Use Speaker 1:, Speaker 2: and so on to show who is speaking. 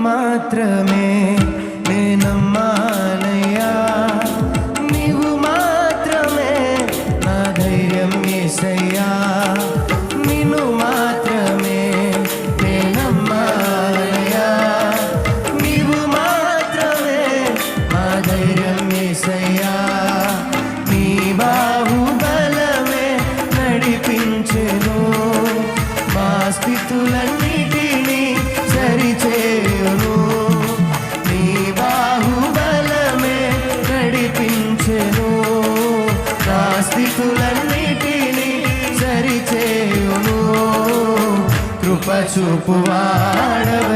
Speaker 1: మాత్రమే నే నమ్మానయ్యా, నీవు మాత్రమే నా ధైర్యం యేసయ్యా, నిన్ను మాత్రమే నే నమ్మానయ్యా, నీవు మాత్రమే నా ధైర్యం యేసయ్యా, నీ బాహుబలమే నడిపించెను, మా స్థితులన్నిటినీ సరిచేయును, నీ బాహుబలమే నడిపించెను, నా స్థితులన్నిటినీ సరిచేయును, కృప చూపువాడవు